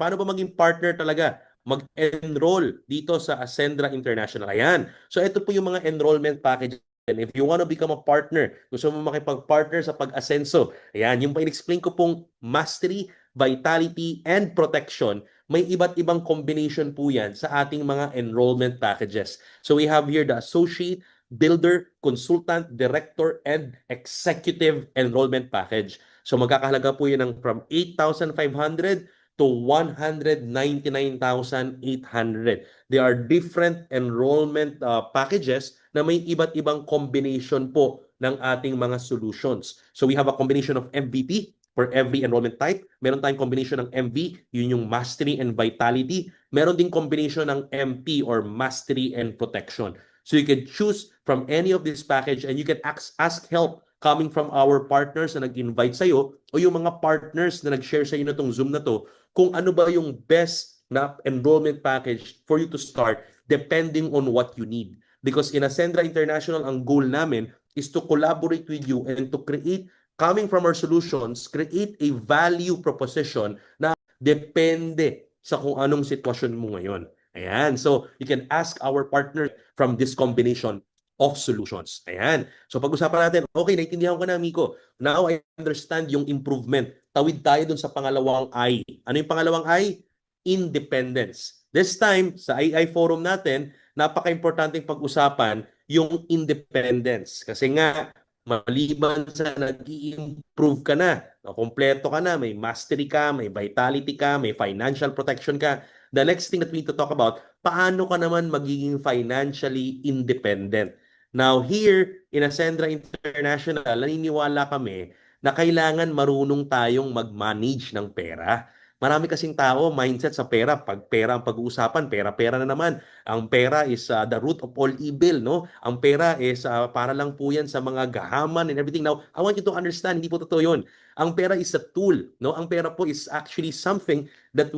Paano ba maging partner talaga? Mag-enroll dito sa Ascendra International. Ayan. So ito po yung mga enrollment package. And if you want to become a partner, gusto mo makipag-partner sa pag-asenso, ayan, yung pa-explain ko pong mastery, vitality, and protection, may iba't ibang combination po yan sa ating mga enrollment packages. So we have here the associate, builder, consultant, director, and executive enrollment package. So magkakahalaga po yun ng from 8,500 to 199,800. There are different enrollment packages na may iba't ibang combination po ng ating mga solutions. So we have a combination of MVP for every enrollment type. Meron tayong combination ng MV, yun yung mastery and vitality. Meron ding combination ng MP or mastery and protection. So you can choose from any of this package and you can ask help coming from our partners na nag-invite sa'yo o yung mga partners na nag-share sa'yo na itong Zoom na to kung ano ba yung best na enrollment package for you to start depending on what you need. Because in Ascendra International, ang goal namin is to collaborate with you and to create, coming from our solutions, create a value proposition na depende sa kung anong sitwasyon mo ngayon. Ayan. So, you can ask our partner from this combination of solutions. Ayan. So, pag-usapan natin, okay, naintindihan ko na, Miko. Now, I understand yung improvement. Tawid tayo dun sa pangalawang I. Ano yung pangalawang I? Independence. This time, sa AI forum natin, napaka-importanting pag-usapan yung independence. Kasi nga, maliban sa nag-i-improve ka na, kompleto ka na, may mastery ka, may vitality ka, may financial protection ka, the next thing that we need to talk about, paano ka naman magiging financially independent? Now here, in Ascendra International, naniniwala kami na kailangan marunong tayong mag-manage ng pera. Marami kasing tao, mindset sa pera, pag pera ang pag-uusapan, pera-pera na naman. Ang pera is the root of all evil, no? Ang pera is para lang po yan sa mga gahaman and everything. Now, I want you to understand, hindi po totoo yun. Ang pera is a tool, no? Ang pera po is actually something that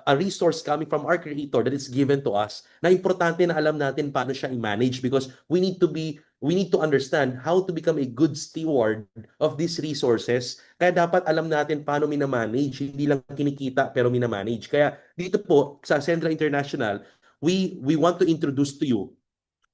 a resource coming from our Creator that is given to us. Na importante na alam natin paano siya i-manage because we need to understand how to become a good steward of these resources. Kaya dapat alam natin paano minamanage, hindi lang kinikita pero minamanage. Kaya dito po sa Ascendra International, we want to introduce to you,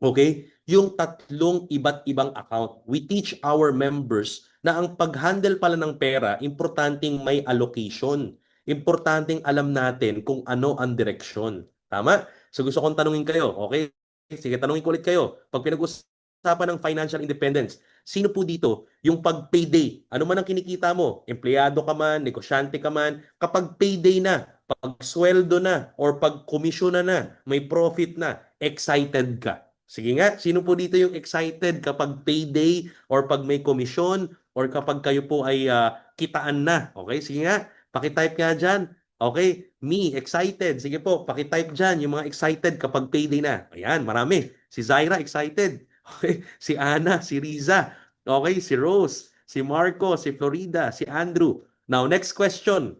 okay, yung tatlong iba't ibang account. We teach our members na ang pag-handle pala ng pera, importanteng may allocation. Importanteng alam natin kung ano ang direksyon. Tama? So gusto kong tanungin kayo, okay? Sige, tanungin ko ulit kayo. Pag pinag-usapan ng financial independence, sino po dito yung pag payday? Ano man ang kinikita mo? Empleyado ka man, negosyante ka man, kapag payday na, pag sweldo na, or pag komisyon na, may profit na, excited ka. Sige nga, sino po dito yung excited kapag payday or pag may komisyon or kapag kayo po ay kitaan na? Okay, sige nga, pakitype nga dyan. Okay, me, excited. Sige po, pakitype dyan yung mga excited kapag payday na. Ayan, marami. Si Zaira, excited. Okay, si Ana, si Riza. Okay, si Rose, si Marco, si Florida, si Andrew. Now, next question.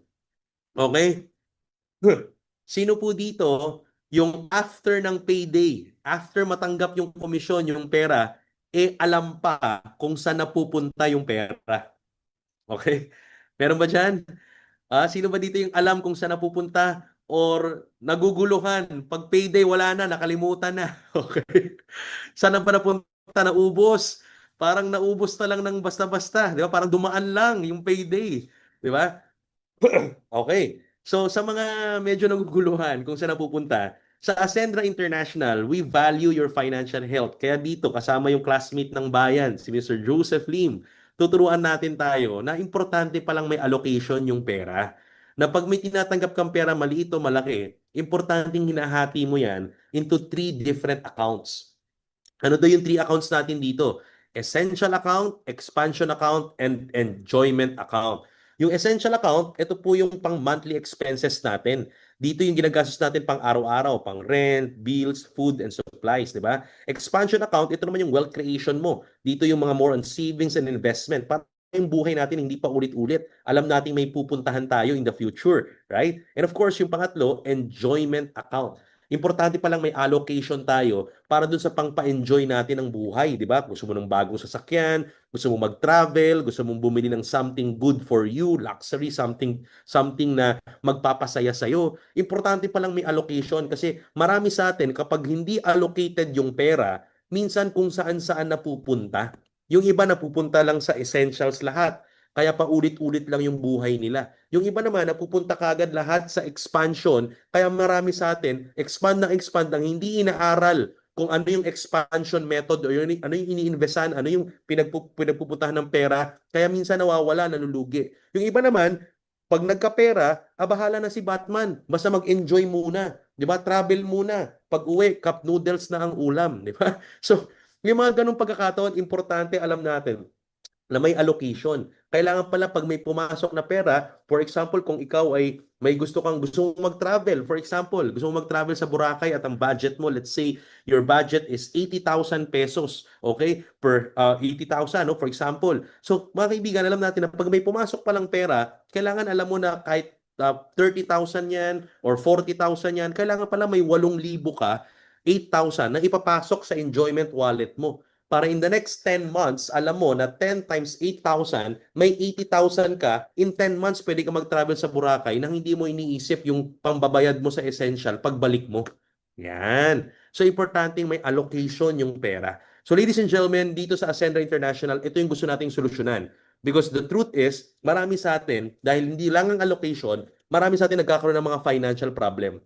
Okay, sino po dito yung after ng payday, after matanggap yung komisyon, yung pera, alam pa kung saan napupunta yung pera? Okay? Meron ba dyan? Sino ba dito yung alam kung saan napupunta or naguguluhan? Pag payday, wala na, nakalimutan na. Okay? Saan na pa napunta? Naubos. Parang naubos na lang ng basta-basta. Di ba? Parang dumaan lang yung payday. Di ba? Okay. So sa mga medyo naguguluhan kung saan napupunta, sa Ascendra International, we value your financial health. Kaya dito kasama yung classmate ng bayan, si Mr. Joseph Lim. Tuturuan natin tayo na importante palang may allocation yung pera. Na pag may tinatanggap kang pera, maliit o malaki, importanteng hinahati mo yan into three different accounts. Ano daw yung three accounts natin dito? Essential account, expansion account, and enjoyment account. Yung essential account, ito po yung pang monthly expenses natin. Dito yung ginagastos natin pang araw-araw, pang rent, bills, food, and supplies, di ba? Expansion account, ito naman yung wealth creation mo. Dito yung mga more on savings and investment. Para yung buhay natin hindi pa ulit-ulit. Alam natin may pupuntahan tayo in the future, right? And of course, yung pangatlo, enjoyment account. Importante pa lang may allocation tayo para dun sa pangpa-enjoy natin ng buhay, di ba? Gusto mo ng bagong sasakyan, gusto mo mag-travel, gusto mong bumili ng something good for you, luxury, something na magpapasaya sa'yo. Importante pa lang may allocation kasi marami sa atin kapag hindi allocated yung pera, minsan kung saan-saan napupunta. Yung iba napupunta lang sa essentials lahat. Kaya paulit-ulit lang yung buhay nila. Yung iba naman, napupunta kagad lahat sa expansion. Kaya marami sa atin, expand ng hindi inaaral kung ano yung expansion method o yun, ano yung iniinvestan, ano yung pinagpupuntahan ng pera. Kaya minsan nawawala, nalulugi. Yung iba naman, pag nagkapera, bahala na si Batman. Basta mag-enjoy muna. Di ba? Travel muna. Pag uwi, cup noodles na ang ulam. Di ba? So, yung mga ganong pagkakataon, importante alam natin na may allocation. Kailangan pala pag may pumasok na pera, for example, kung ikaw ay may gusto mong mag-travel, for example, gusto mong mag-travel sa Boracay at ang budget mo, let's say, your budget is 80,000 pesos, okay? Per 80,000, no? For example. So, mga kaibigan, alam natin na pag may pumasok palang pera, kailangan alam mo na kahit 30,000 yan or 40,000 yan, kailangan pala may 8,000 ka, 8,000 na ipapasok sa enjoyment wallet mo para in the next 10 months, alam mo na 10 times 8,000, may 80,000 ka, in 10 months pwede ka mag-travel sa Boracay nang hindi mo iniisip yung pambabayad mo sa essential pagbalik mo. Yan. So, importante may allocation yung pera. So, ladies and gentlemen, dito sa Ascendra International, ito yung gusto nating solusyonan. Because the truth is, marami sa atin, dahil hindi lang ang allocation, marami sa atin nagkakaroon ng mga financial problem.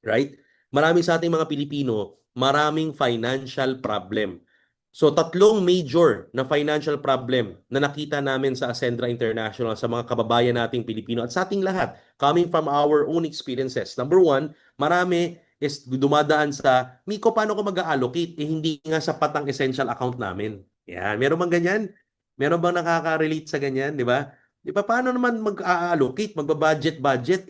Right? Marami sa ating mga Pilipino, maraming financial problem. So tatlong major na financial problem na nakita namin sa Ascendra International sa mga kababayan nating Pilipino at sa ating lahat coming from our own experiences. Number one, marami is dumadaan sa, Miko, paano ko mag-allocate? Hindi nga sapat ang essential account namin. Yan. Meron bang ganyan? Meron bang nakaka-relate sa ganyan? Di ba? Di ba, paano naman mag-allocate, magba-budget?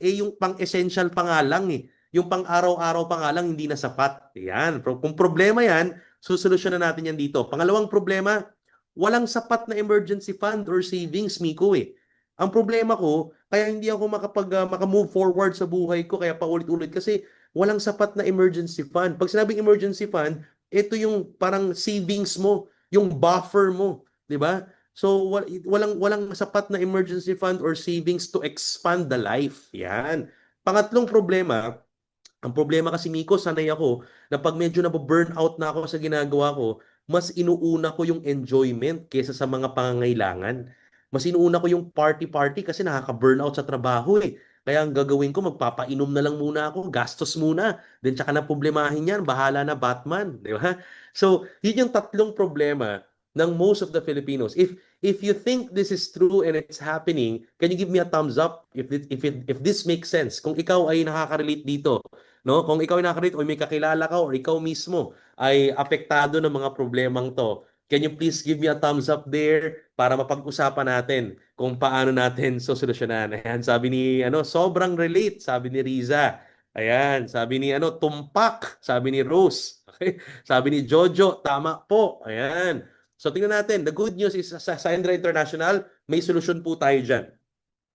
Yung pang-essential pa nga lang eh. Yung pang-araw-araw pa nga lang hindi na sapat. Yan. Kung problema yan, susolusyonan natin yan dito. Pangalawang problema, walang sapat na emergency fund or savings, Miko eh. Ang problema ko, kaya hindi ako maka-move forward sa buhay ko, kaya paulit-ulit kasi walang sapat na emergency fund. Pag sinabing emergency fund, ito yung parang savings mo, yung buffer mo, 'di ba? So walang sapat na emergency fund or savings to expand the life. Yan. Pangatlong problema, ang problema kasi Miko, sanay ako na pag medyo na-burnout na ako sa ginagawa ko, mas inuuna ko yung enjoyment kaysa sa mga pangangailangan. Mas inuuna ko yung party-party kasi nakaka-burnout sa trabaho eh. Kaya ang gagawin ko, magpapainom na lang muna ako, gastos muna. Then tsaka na problemahin yan, bahala na Batman. Di ba? So, yun yung tatlong problema ng most of the Filipinos. If you think this is true and it's happening, can you give me a thumbs up if this makes sense? Kung ikaw ay nakaka-relate dito, no? Kung ikaw ay nakaka-relate o may kakilala ka or ikaw mismo ay apektado ng mga problemang to, can you please give me a thumbs up there para mapag-usapan natin kung paano natin sosolusyonan. Ayan, sabi ni sobrang relate, sabi ni Riza. Ayan, sabi ni tumpak, sabi ni Rose. Okay? Sabi ni Jojo, tama po. Ayan. So tingnan natin, the good news is sa Ascendra International, may solusyon po tayo dyan.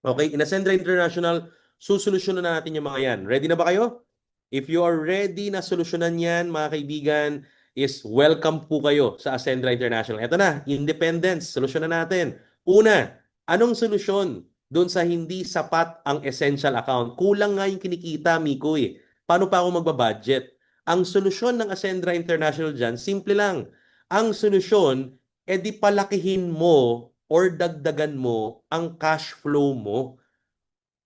Okay, in Ascendra International, susolusyonan natin yung mga yan. Ready na ba kayo? If you are ready na solusyonan yan, mga kaibigan, is welcome po kayo sa Ascendra International. Ito na, independence, solusyonan natin. Una, anong solusyon doon sa hindi sapat ang essential account? Kulang nga yung kinikita, Miko eh. Paano pa ako magbabudget? Ang solusyon ng Ascendra International dyan, simple lang. Ang solusyon, edi palakihin mo or dagdagan mo ang cash flow mo.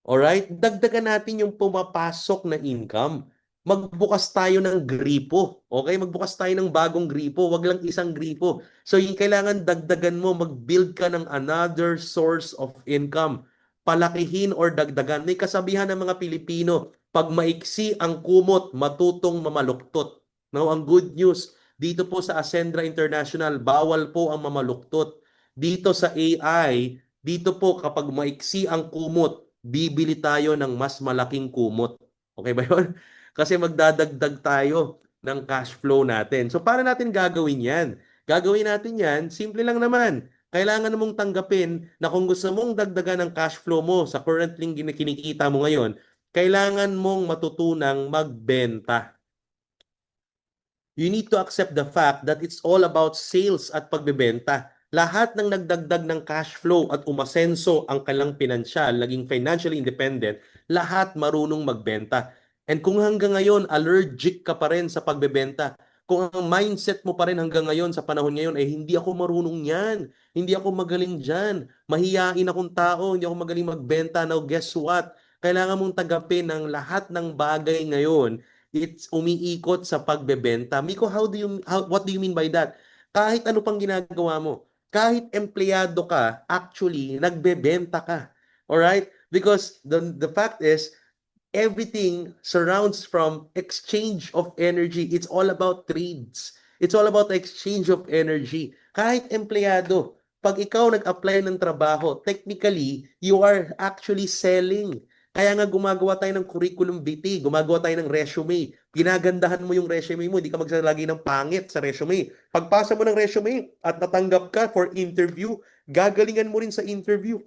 Alright? Dagdagan natin yung pumapasok na income. Magbukas tayo ng gripo. Okay? Magbukas tayo ng bagong gripo. Wag lang isang gripo. So, yung kailangan dagdagan mo, mag-build ka ng another source of income. Palakihin or dagdagan. May kasabihan ng mga Pilipino, pag maiksi ang kumot, matutong mamaluktot. Now, ang good news, dito po sa Ascendra International, bawal po ang mamaluktot. Dito sa AI, dito po kapag maiksi ang kumot, bibili tayo ng mas malaking kumot. Okay ba yun? Kasi magdadagdag tayo ng cash flow natin. So, paano natin gagawin yan? Gagawin natin yan, simple lang naman. Kailangan mong tanggapin na kung gusto mong dagdagan ng cash flow mo sa currently kinikita mo ngayon, kailangan mong matutunang magbenta. You need to accept the fact that it's all about sales at pagbebenta. Lahat ng nagdagdag ng cash flow at umasenso ang kanilang pinansyal, naging financially independent, lahat marunong magbenta. And kung hanggang ngayon allergic ka pa rin sa pagbebenta, kung ang mindset mo pa rin hanggang ngayon sa panahon ngayon ay hindi ako marunong yan, hindi ako magaling dyan, mahiyain akong tao, hindi ako magaling magbenta. Now guess what? Kailangan mong tagapin ang lahat ng bagay ngayon. It's umiikot sa pagbebenta. Miko, what do you mean by that? Kahit ano pang ginagawa mo, kahit empleyado ka, actually nagbebenta ka. All right? Because the fact is everything surrounds from exchange of energy. It's all about trades. It's all about exchange of energy. Kahit empleyado, pag ikaw nag-apply ng trabaho, technically, you are actually selling. Kaya nga gumagawa tayo ng curriculum vitae, gumagawa tayo ng resume. Ginagandahan mo yung resume mo, hindi ka magsalagi ng pangit sa resume. Pagpasa mo ng resume at natanggap ka for interview, gagalingan mo rin sa interview.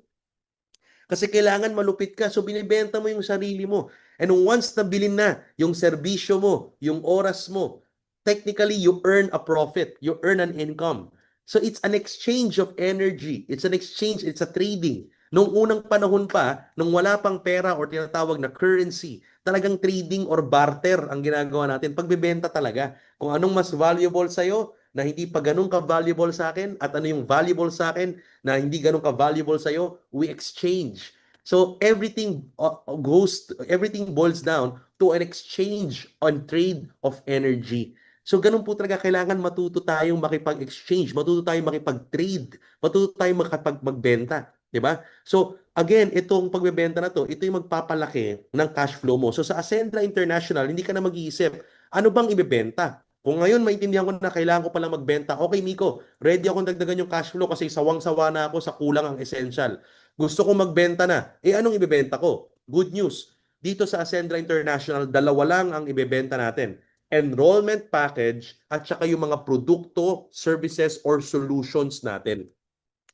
Kasi kailangan malupit ka. So, binibenta mo yung sarili mo. And once nabilin na yung serbisyo mo, yung oras mo, technically, you earn a profit. You earn an income. So, it's an exchange of energy. It's an exchange. It's a trading. Nung unang panahon pa, nung wala pang pera or tinatawag na currency, talagang trading or barter ang ginagawa natin. Pagbebenta talaga. Kung anong mas valuable sa'yo, na hindi pa ganun ka-valuable sa akin, at ano yung valuable sa akin, na hindi ganun ka-valuable sa'yo, we exchange. So everything boils down to an exchange on trade of energy. So ganun po talaga, kailangan matuto tayong makipag-exchange, matuto tayong makipag-trade, matuto tayong magbenta. Diba? So again, itong pagbebenta na to, ito yung magpapalaki ng cash flow mo. So sa Ascendra International, hindi ka na mag-iisip, ano bang ibebenta? Kung ngayon maintindihan ko na kailangan ko palang magbenta, okay Miko, ready akong dagdagan yung cash flow kasi sawang-sawa na ako sa kulang ang essential. Gusto kong magbenta na. Eh anong ibebenta ko? Good news. Dito sa Ascendra International, dalawa lang ang ibebenta natin. Enrollment package at saka yung mga produkto, services, or solutions natin.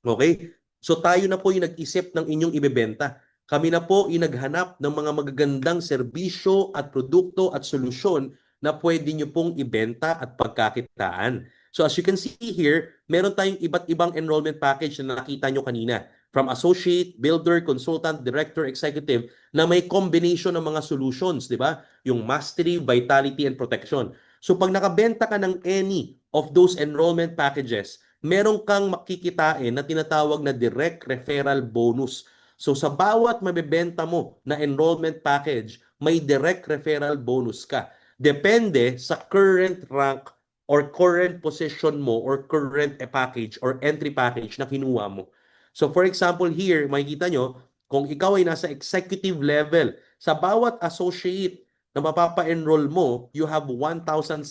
Okay? So tayo na po yung nag-isip ng inyong ibebenta. Kami na po yung naghanap ng mga magagandang serbisyo at produkto at solusyon na pwede nyo pong ibenta at pagkakitaan. So as you can see here, meron tayong iba't ibang enrollment package na nakita nyo kanina. From associate, builder, consultant, director, executive, na may combination ng mga solutions, di ba? Yung mastery, vitality, and protection. So pag nakabenta ka ng any of those enrollment packages, meron kang makikitain na tinatawag na direct referral bonus. So sa bawat mabebenta mo na enrollment package, may direct referral bonus ka. Depende sa current rank or current position mo or current package or entry package na kinuha mo. So for example here, makikita nyo, kung ikaw ay nasa executive level, sa bawat associate na mapapa-enroll mo, you have 1,700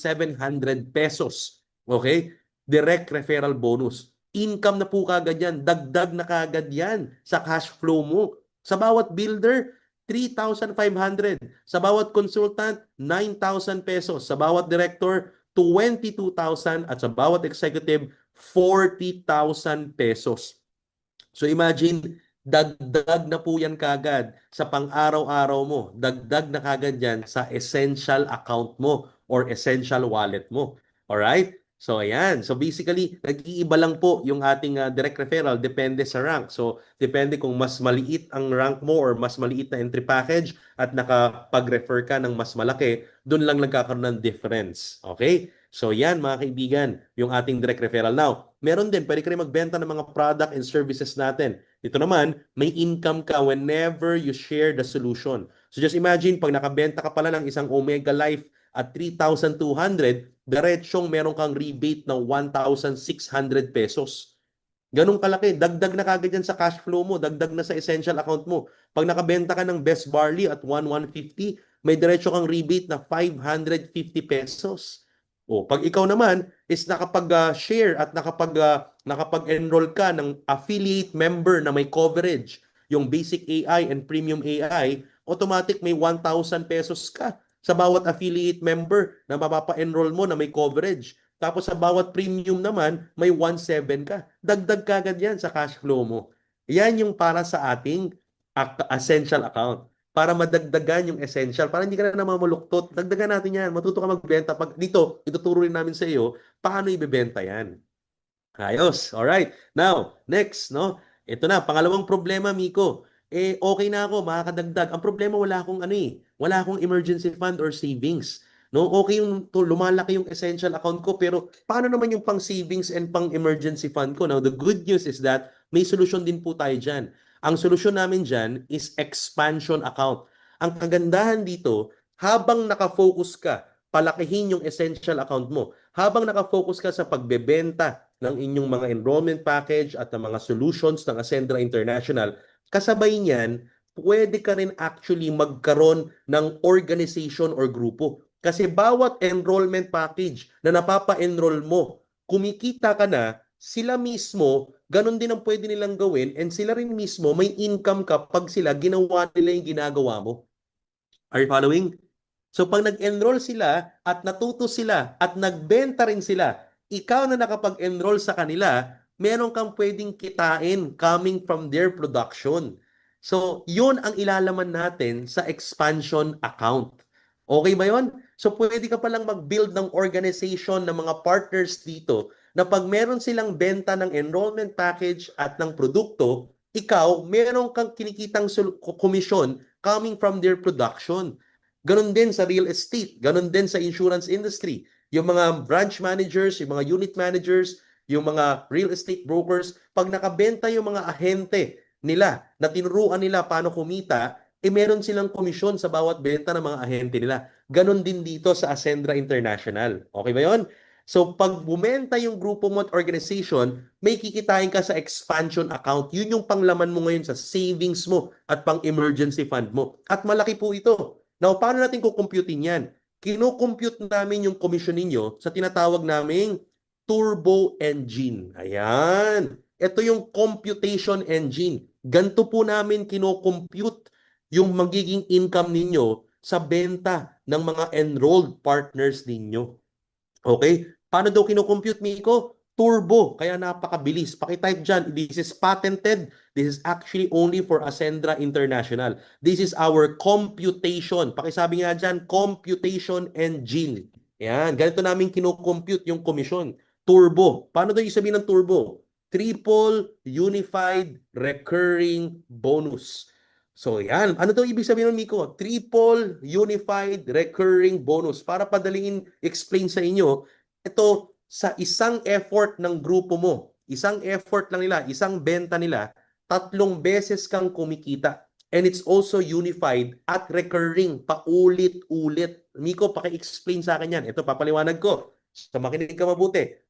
pesos. Okay? Direct referral bonus. Income na po kagad yan. Dagdag na kagad yan sa cash flow mo. Sa bawat builder, 3,500. Sa bawat consultant, 9,000 pesos. Sa bawat director, 22,000. At sa bawat executive, 40,000 pesos. So imagine, dagdag na po yan kagad sa pang-araw-araw mo. Dagdag na kagad yan sa essential account mo or essential wallet mo. Alright? So ayan. So basically, nag-iiba lang po yung ating direct referral depende sa rank. So depende kung mas maliit ang rank mo or mas maliit na entry package at nakapag-refer ka ng mas malaki, doon lang nagkakaroon ng difference. Okay? So yan mga kaibigan, yung ating direct referral. Now, meron din, pwede ka rin magbenta ng mga product and services natin. Ito naman, may income ka whenever you share the solution. So just imagine, pag nakabenta ka pala ng isang Omega Life at 3,200, diretsyong meron kang rebate ng 1,600 pesos. Ganun kalaki. Dagdag na kagad yan sa cash flow mo. Dagdag na sa essential account mo. Pag nakabenta ka ng Best Barley at 1,150, may diretsyo kang rebate na 550 pesos. O, pag ikaw naman is nakapag-share at nakapag-enroll ka ng affiliate member na may coverage, yung basic AI and premium AI, automatic may 1,000 pesos ka sa bawat affiliate member na mapapa-enroll mo na may coverage. Tapos sa bawat premium naman, may 1,700 ka. Dagdag kagad yan sa cash flow mo. Yan yung para sa ating essential account. para madagdagan yung essential, para hindi ka na namamuluktot. Dagdagan natin yan. Matuto ka magbenta. Pag dito, ituturo rin namin sa iyo paano ibebenta yan. Ayos. Alright. Now, next, no? Ito na, pangalawang problema, Miko. Okay na ako, makakadagdag. Ang problema, wala akong wala akong emergency fund or savings. No, okay yung lumalaki yung essential account ko, pero paano naman yung pang savings and pang emergency fund ko? Now, the good news is that may solusyon din po tayo diyan. Ang solusyon namin diyan is expansion account. Ang kagandahan dito, habang nakafocus ka, palakihin yung essential account mo. Habang nakafocus ka sa pagbebenta ng inyong mga enrollment package at ng mga solutions ng Ascendra International, kasabay niyan, pwede ka rin actually magkaroon ng organization or grupo. Kasi bawat enrollment package na napapa-enroll mo, kumikita ka na, sila mismo, ganun din ang pwede nilang gawin, and sila rin mismo, may income ka pag sila ginawa nila yung ginagawa mo. Are you following? So pag nag-enroll sila at natuto sila at nagbenta rin sila, ikaw na nakapag-enroll sa kanila, meron kang pwedeng kitain coming from their production. So yun ang ilalaman natin sa expansion account. Okay ba yun? So pwede ka palang mag-build ng organization ng mga partners dito na pag meron silang benta ng enrollment package at ng produkto, ikaw, meron kang kinikitang komisyon coming from their production. Ganon din sa real estate, ganon din sa insurance industry. Yung mga branch managers, yung mga unit managers, yung mga real estate brokers, pag nakabenta yung mga ahente nila, na tinuruan nila paano kumita, meron silang komisyon sa bawat benta ng mga ahente nila. Ganon din dito sa Ascendra International. Okay ba yon? So, pag bumenta yung grupo mo at organization, may kikitain ka sa expansion account. Yun yung panglaman mo ngayon sa savings mo at pang-emergency fund mo. At malaki po ito. Now, paano natin kukumputin yan? Kino-compute namin yung commission ninyo sa tinatawag naming turbo engine. Ayan. Ito yung computation engine. Ganito po namin kino-compute yung magiging income ninyo sa benta ng mga enrolled partners ninyo. Okay? Paano daw kino-compute, Miko? Turbo. Kaya napakabilis. Pakitype dyan. This is patented. This is actually only for Ascendra International. This is our computation. Pakisabi nga dyan, computation engine. Yan. Ganito namin kino-compute yung commission. Turbo. Paano daw yung sabihin ng turbo? Triple Unified Recurring Bonus. So yan, ano daw ibig sabihin ng Miko? Triple Unified Recurring Bonus. Para padalingin explain sa inyo, ito sa isang effort ng grupo mo, isang effort lang nila, isang benta nila, 3 beses kang kumikita. And it's also unified at recurring, paulit-ulit. Miko, paki-explain sa akin yan. Ito, papaliwanag ko. So makinig ka mabuti.